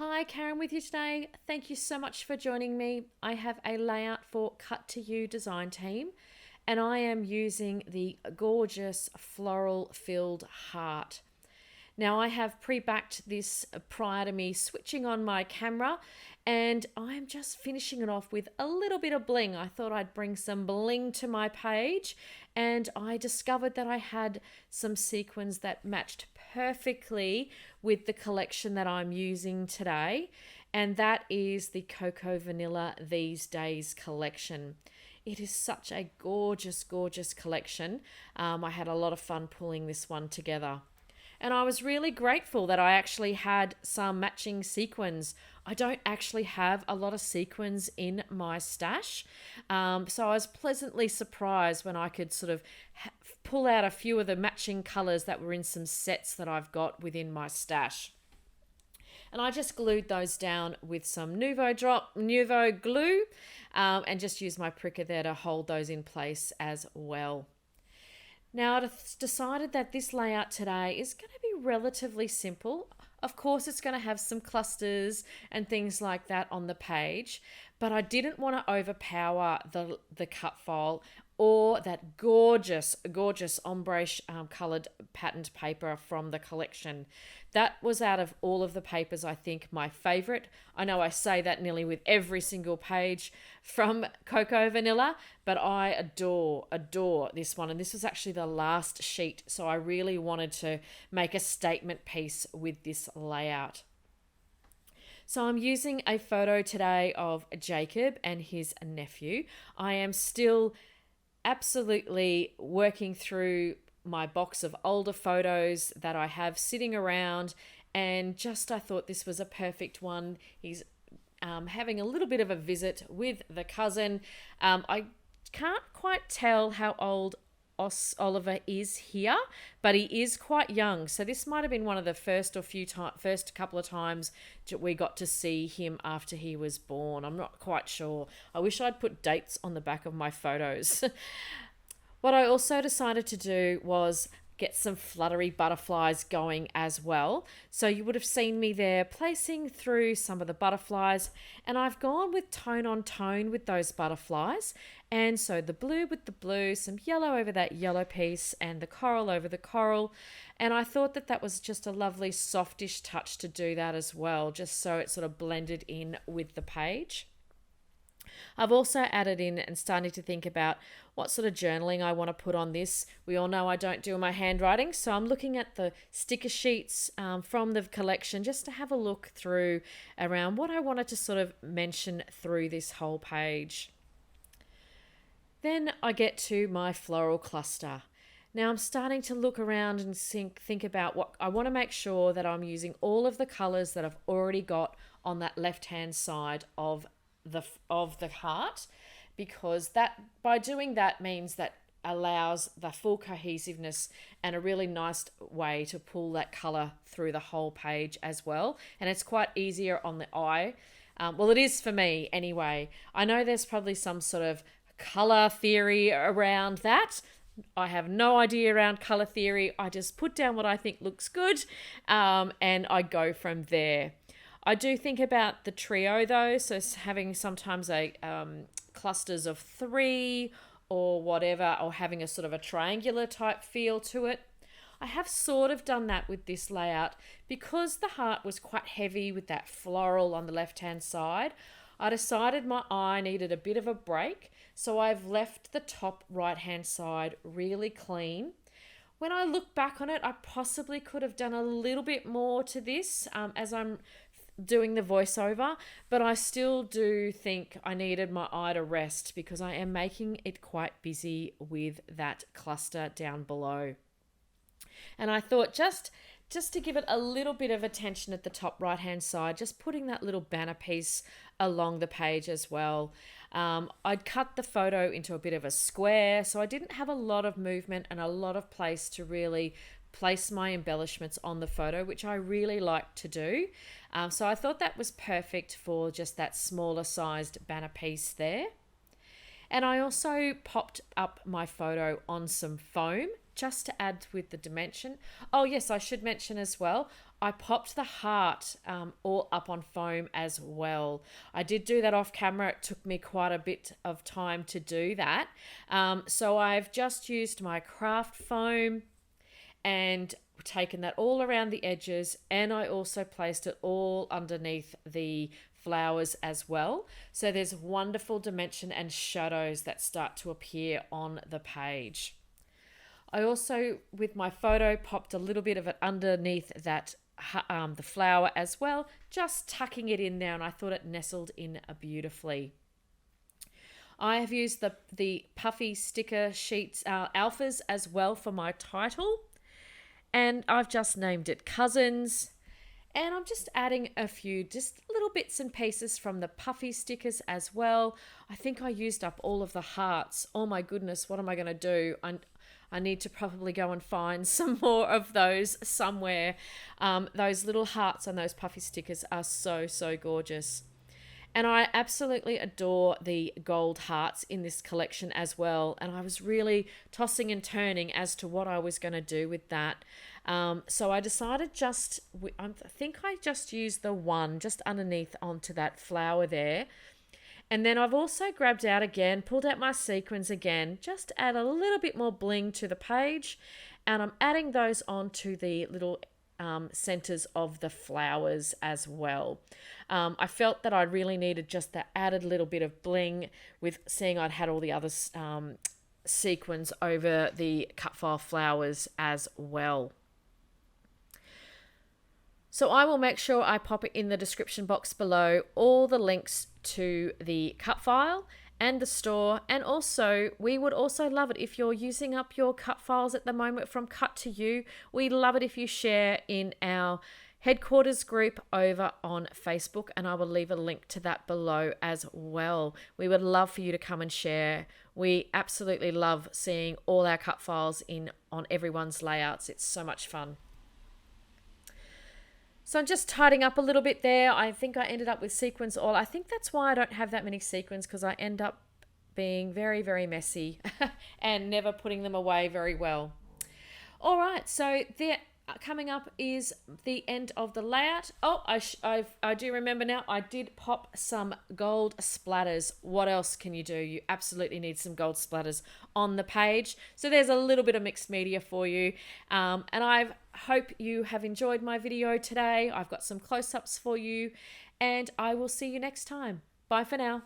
Hi, Karen with you today. Thank you so much for joining me. I have a layout for Cut to You design team, and I am using the gorgeous floral filled heart. Now, I have pre-backed this prior to me switching on my camera, and I'm just finishing it off with a little bit of bling. I thought I'd bring some bling to my page, and I discovered that I had some sequins that matched perfectly with the collection that I'm using today, and that is the Cocoa Vanilla These Days collection. It is such a gorgeous, gorgeous collection. I had a lot of fun pulling this one together. And I was really grateful that I actually had some matching sequins. I don't actually have a lot of sequins in my stash. So I was pleasantly surprised when I could sort of pull out a few of the matching colors that were in some sets that I've got within my stash. And I just glued those down with some Nuvo glue, and just used my pricker there to hold those in place as well. Now, I've decided that this layout today is going to be relatively simple. Of course, it's going to have some clusters and things like that on the page, but I didn't want to overpower the cut file or that gorgeous, gorgeous ombre coloured patterned paper from the collection. That was out of all of the papers, I think, my favourite. I know I say that nearly with every single page from Cocoa Vanilla, but I adore this one. And this was actually the last sheet, so I really wanted to make a statement piece with this layout. So I'm using a photo today of Jacob and his nephew. I am still absolutely working through my box of older photos that I have sitting around, and just I thought this was a perfect one. He's having a little bit of a visit with the cousin. I can't quite tell how old Oliver is here, but he is quite young. So this might have been one of the first couple of times we got to see him after he was born. I'm not quite sure. I wish I'd put dates on the back of my photos. What I also decided to do was get some fluttery butterflies going as well. So you would have seen me there placing through some of the butterflies, and I've gone with tone on tone with those butterflies. And so the blue with the blue, some yellow over that yellow piece, and the coral over the coral. And I thought that that was just a lovely softish touch to do that as well, just so it sort of blended in with the page. I've also added in and starting to think about what sort of journaling I want to put on this. We all know I don't do my handwriting, so I'm looking at the sticker sheets from the collection just to have a look through around what I wanted to sort of mention through this whole page. Then I get to my floral cluster. Now I'm starting to look around and think about what I want to make sure that I'm using all of the colors that I've already got on that left-hand side of the heart, because that by doing that means that allows the full cohesiveness and a really nice way to pull that color through the whole page as well, and it's quite easier on the eye. Well, it is for me anyway. I know there's probably some sort of color theory around that. I have no idea around color theory. I just put down what I think looks good, and I go from there. I do think about the trio though, so having sometimes a clusters of 3 or whatever, or having a sort of a triangular type feel to it. I have sort of done that with this layout because the heart was quite heavy with that floral on the left hand side. I decided my eye needed a bit of a break, so I've left the top right hand side really clean. When I look back on it, I possibly could have done a little bit more to this as I'm doing the voiceover, but I still do think I needed my eye to rest because I am making it quite busy with that cluster down below. And I thought just to give it a little bit of attention at the top right hand side, just putting that little banner piece along the page as well. I'd cut the photo into a bit of a square, so I didn't have a lot of movement and a lot of place to really place my embellishments on the photo, which I really like to do. So I thought that was perfect for just that smaller sized banner piece there. And I also popped up my photo on some foam just to add with the dimension. Oh yes, I should mention as well, I popped the heart all up on foam as well. I did do that off camera. It took me quite a bit of time to do that. So I've just used my craft foam and taken that all around the edges, and I also placed it all underneath the flowers as well. So there's wonderful dimension and shadows that start to appear on the page. I also, with my photo, popped a little bit of it underneath that the flower as well, just tucking it in there, and I thought it nestled in beautifully. I have used the puffy sticker sheets alphas as well for my title, and I've just named it Cousins. And I'm just adding a few just little bits and pieces from the puffy stickers as well. I think I used up all of the hearts. Oh my goodness, what am I going to do? I need to probably go and find some more of those somewhere. Those little hearts on those puffy stickers are so, so gorgeous. And I absolutely adore the gold hearts in this collection as well. And I was really tossing and turning as to what I was going to do with that. So I decided I think I just used the one just underneath onto that flower there. And then I've also grabbed out again, pulled out my sequins again, just to add a little bit more bling to the page. And I'm adding those onto the little centers of the flowers as well. I felt that I really needed just that added little bit of bling with seeing I'd had all the other sequins over the cut file flowers as well. So I will make sure I pop it in the description box below, all the links to the cut file and the store. And also, we would also love it if you're using up your cut files at the moment from Cut to You. We love it if you share in our headquarters group over on Facebook, and I will leave a link to that below as well. We would love for you to come and share. We absolutely love seeing all our cut files on everyone's layouts. It's so much fun. So I'm just tidying up a little bit there. I think I ended up with sequins all. I think that's why I don't have that many sequins, because I end up being very, very messy and never putting them away very well. All right, so coming up is the end of the layout. Oh, I do remember now, I did pop some gold splatters. What else can you do? You absolutely need some gold splatters on the page. So there's a little bit of mixed media for you. And I hope you have enjoyed my video today. I've got some close-ups for you, and I will see you next time. Bye for now.